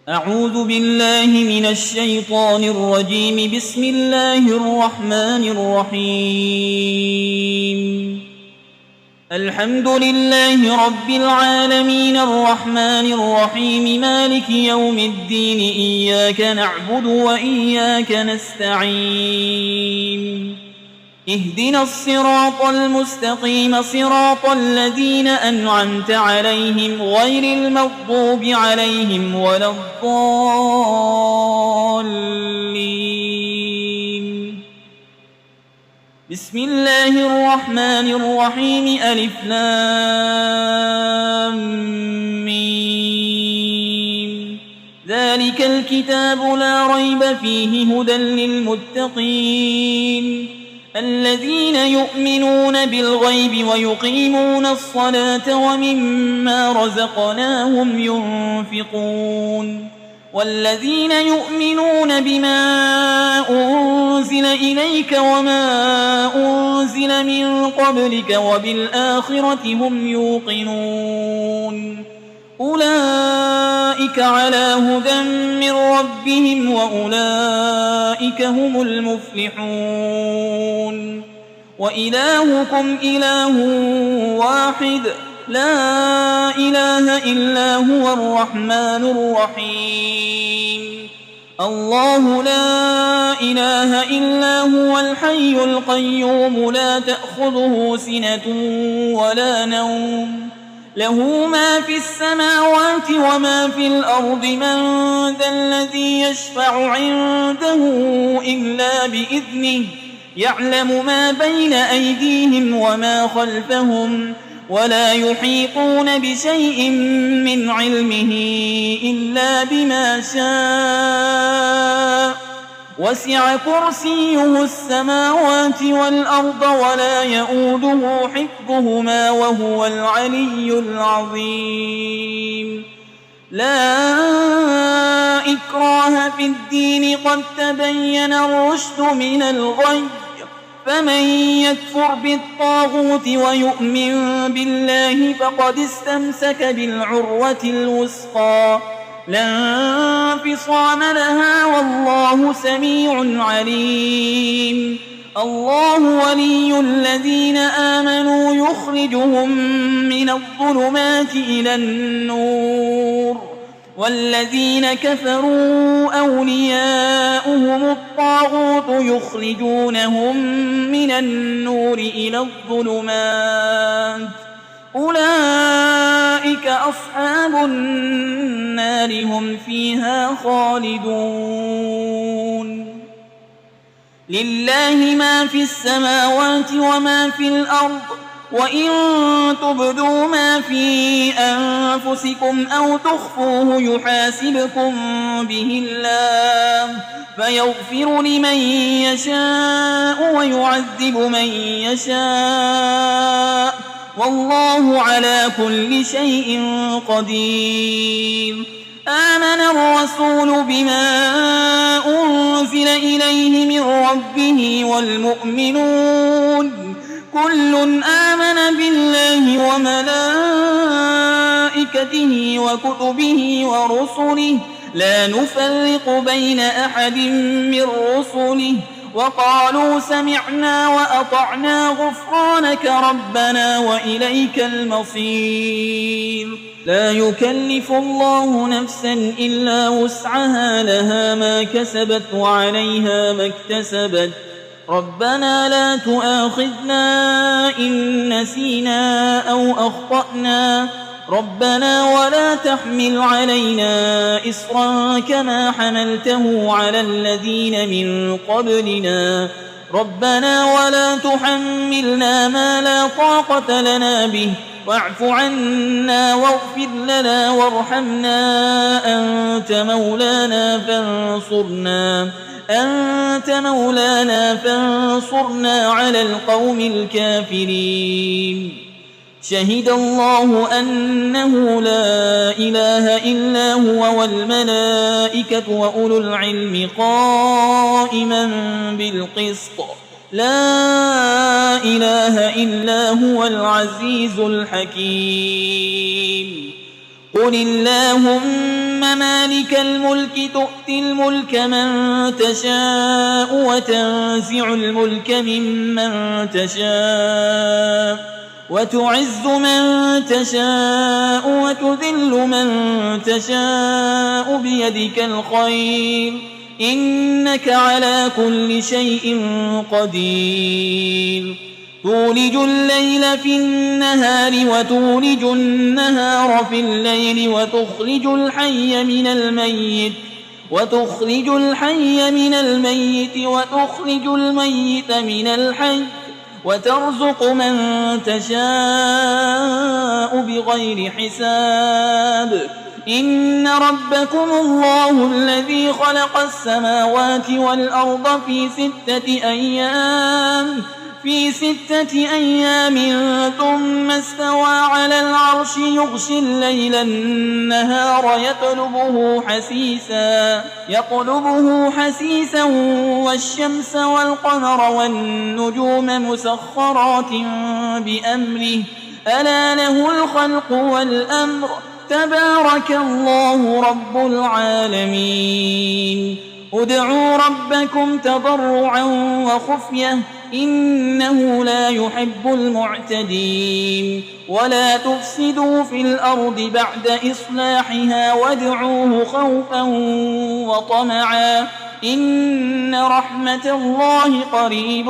أعوذ بالله من الشيطان الرجيم. بسم الله الرحمن الرحيم. الحمد لله رب العالمين الرحمن الرحيم مالك يوم الدين إياك نعبد وإياك نستعين اهدنا الصراط المستقيم صراط الذين أنعمت عليهم غير المغضوب عليهم ولا الضالين. بسم الله الرحمن الرحيم. ألف لام ميم. ذلك الكتاب لا ريب فيه هدى للمتقين الذين يؤمنون بالغيب ويقيمون الصلاة ومما رزقناهم ينفقون والذين يؤمنون بما أنزل إليك وما أنزل من قبلك وبالآخرة هم يوقنون أولئك على هدى من ربهم وأولئك هم المفلحون. وإلهكم إله واحد لا إله إلا هو الرحمن الرحيم. الله لا إله إلا هو الحي القيوم لا تأخذه سنة ولا نوم له ما في السماوات وما في الأرض. من ذا الذي يشفع عنده إلا بإذنه يعلم ما بين أيديهم وما خلفهم ولا يحيطون بشيء من علمه إلا بما شاء وسع كرسيه السماوات والأرض ولا يؤوده حفظهما وهو العلي العظيم. لا إكراه في الدين قد تبين الرشد من الغي فمن يكفر بالطاغوت ويؤمن بالله فقد استمسك بالعروة الوثقى لا انفصام لها والله سميع عليم. الله ولي الذين آمنوا يخرجهم من الظلمات إلى النور والذين كفروا أولياؤهم الطاغوت يخرجونهم من النور إلى الظلمات أولئك أصحاب النار هم فيها خالدون. لله ما في السماوات وما في الأرض وإن تبدوا ما في أنفسكم أو تخفوه يحاسبكم به الله فيغفر لمن يشاء ويعذب من يشاء والله على كل شيء قدير. آمن الرسول بما أنزل إليه من ربه والمؤمنون كل آمن بالله وملائكته وكتبه ورسله لا نفرق بين أحد من رسله وقالوا سمعنا وأطعنا غفرانك ربنا وإليك المصير. لا يكلف الله نفسا إلا وسعها لها ما كسبت وعليها ما اكتسبت ربنا لا تؤاخذنا إن نسينا أو أخطأنا ربنا ولا تحمل علينا إصرا كما حملته على الذين من قبلنا ربنا ولا تحملنا ما لا طاقة لنا به واعف عنا واغفر لنا وارحمنا أنت مولانا فانصرنا على القوم الكافرين. شهد الله أنه لا إله إلا هو والملائكة وأولو العلم قائما بالقسط لا إله إلا هو العزيز الحكيم. قل اللهم مالك الملك تؤتي الملك من تشاء وتنزع الملك ممن تشاء وتعز من تشاء وتذل من تشاء بيدك الخير إنك على كل شيء قدير تولج الليل في النهار وتولج النهار في الليل وتخرج الحي من الميت وتخرج الميت من الحي وترزق من تشاء بغير حساب إن ربكم الله الذي خلق السماوات والأرض في 6 أيام ثم استوى على العرش يغشي الليل النهار يطلبه حسيسا والشمس والقمر والنجوم مسخرات بأمره ألا له الخلق والأمر تبارك الله رب العالمين ادعوا ربكم تضرعا وخفية إنه لا يحب المعتدين ولا تفسدوا في الأرض بعد إصلاحها وادعوه خوفا وطمعا إن رحمة الله قريب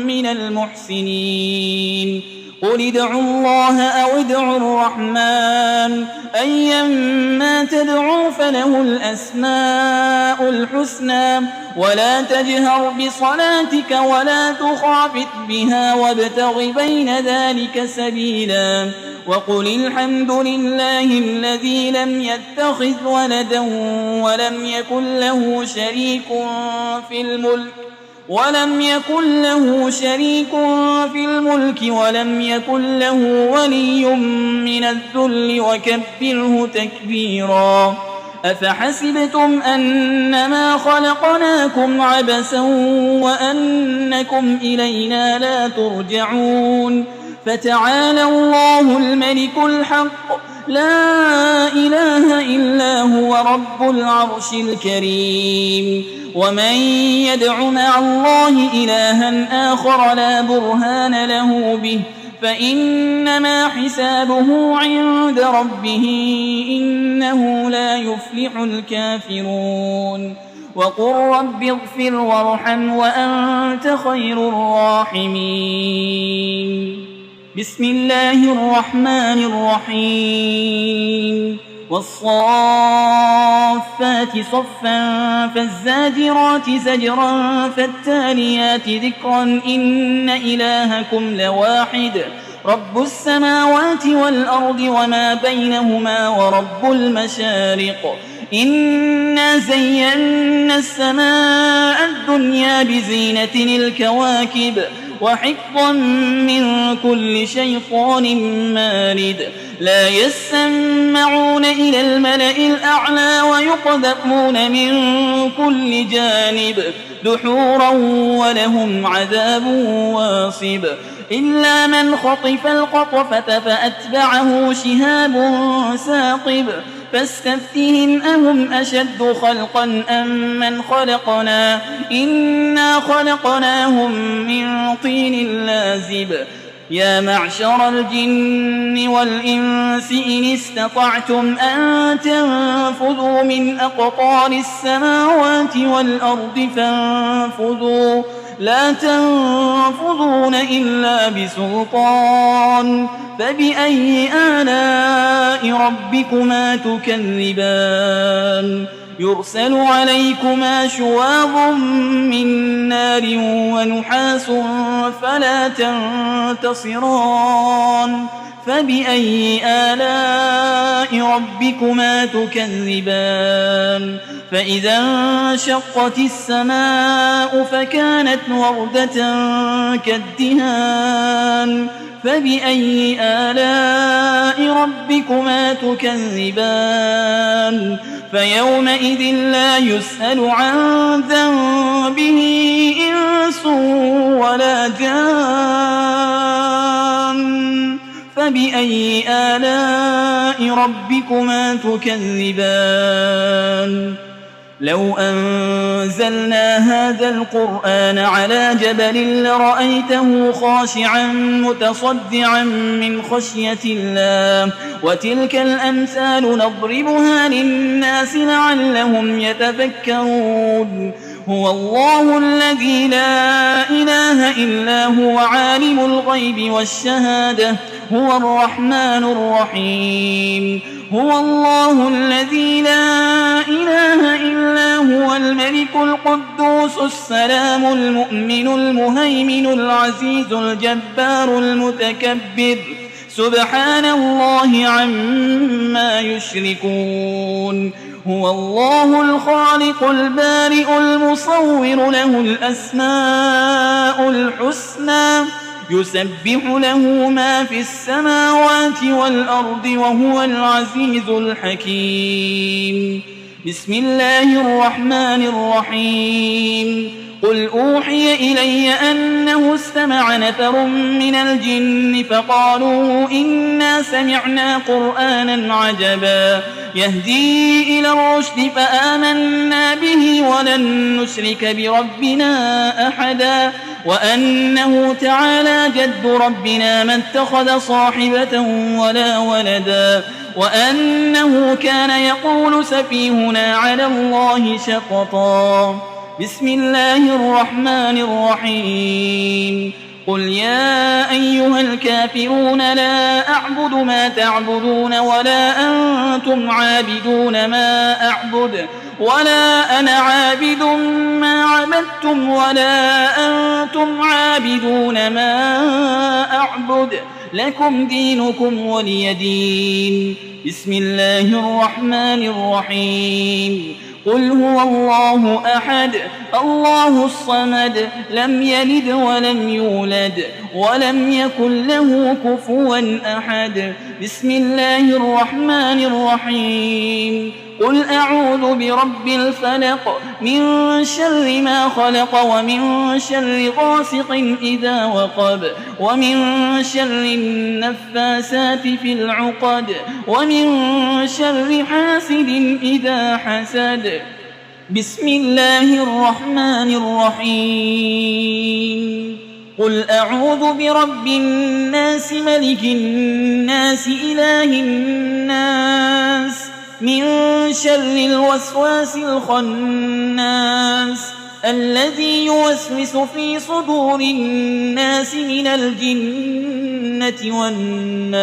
من المحسنين قل ادعوا الله أو ادعوا الرحمن أيما تدعوا فله الأسماء الحسنى ولا تجهر بصلاتك ولا تخافت بها وابتغ بين ذلك سبيلا وقل الحمد لله الذي لم يتخذ ولدا ولم يكن له شريك في الملك ولم يكن له ولي من الذل وكبره تكبيرا أفحسبتم أنما خلقناكم عبثا وأنكم إلينا لا ترجعون فتعالى الله الملك الحق لا إله إلا هو رب العرش الكريم ومن يدع مع الله إلها آخر لا برهان له به فإنما حسابه عند ربه إنه لا يفلح الكافرون وقل رب اغفر وارحم وأنت خير الراحمين بسم الله الرحمن الرحيم والصافات صفا فالزاجرات زجرا فالتاليات ذكرا إن إلهكم لواحد رب السماوات والأرض وما بينهما ورب المشارق إنا زينا السماء الدنيا بزينة الكواكب وحفظا من كل شيطان مارد لا يسمعون إلى الملأ الأعلى ويقذفون من كل جانب دحورا ولهم عذاب واصب إلا من خطف القطفة فأتبعه شهاب ثاقب فاستفتهم أهم أشد خلقا أم من خلقنا إنا خلقناهم من طين لازب يا معشر الجن والإنس إن استطعتم أن تنفذوا من أقطار السماوات والأرض فانفذوا لا تنفذون إلا بسلطان فبأي آلاء ربكما تكذبان يرسل عليكما شواظ من نار ونحاس فلا تنتصران فبأي آلاء ربكما تكذبان فإذا انشقت السماء فكانت وردة كالدهان فبأي آلاء ربكما تكذبان فيومئذ لا يسأل عن ذنبه إنس ولا جان فبأي آلاء ربكما تكذبان لو أنزلنا هذا القرآن على جبل لرأيته خاشعا متصدعا من خشية الله وتلك الأمثال نضربها للناس لعلهم يتفكرون هو الله الذي لا إله إلا هو عالم الغيب والشهادة هو الرحمن الرحيم هو الله الذي لا إله إلا هو الملك القدوس السلام المؤمن المهيمن العزيز الجبار المتكبر سبحان الله عما يشركون هو الله الخالق البارئ المصور له الأسماء الحسنى يسبح له ما في السماوات والأرض وهو العزيز الحكيم بسم الله الرحمن الرحيم قل أوحي إلي أنه استمع نفر من الجن فقالوا إنا سمعنا قرآنا عجبا يهدي إلى الرشد فآمنا به ولن نشرك بربنا أحدا وأنه تعالى جد ربنا ما اتخذ صاحبة ولا ولدا وأنه كان يقول سفيهنا على الله شططا بسم الله الرحمن الرحيم قل يا أيها الكافرون لا أعبد ما تعبدون ولا أنتم عابدون ما أعبد ولا أنا عابد ما عبدتم ولا أنتم عابدون ما أعبد لكم دينكم ولي دين بسم الله الرحمن الرحيم قل هو الله أحد الله الصمد لم يلد ولم يولد ولم يكن له كفوا أحد بسم الله الرحمن الرحيم قل أعوذ برب الفلق من شر ما خلق ومن شر غاسق إذا وقب ومن شر النفاسات في العقد ومن شر حاسد إذا حسد بسم الله الرحمن الرحيم قل أعوذ برب الناس ملك الناس إله الناس من شر الوسواس الخناس الذي يوسوس في صدور الناس من الجنة والناس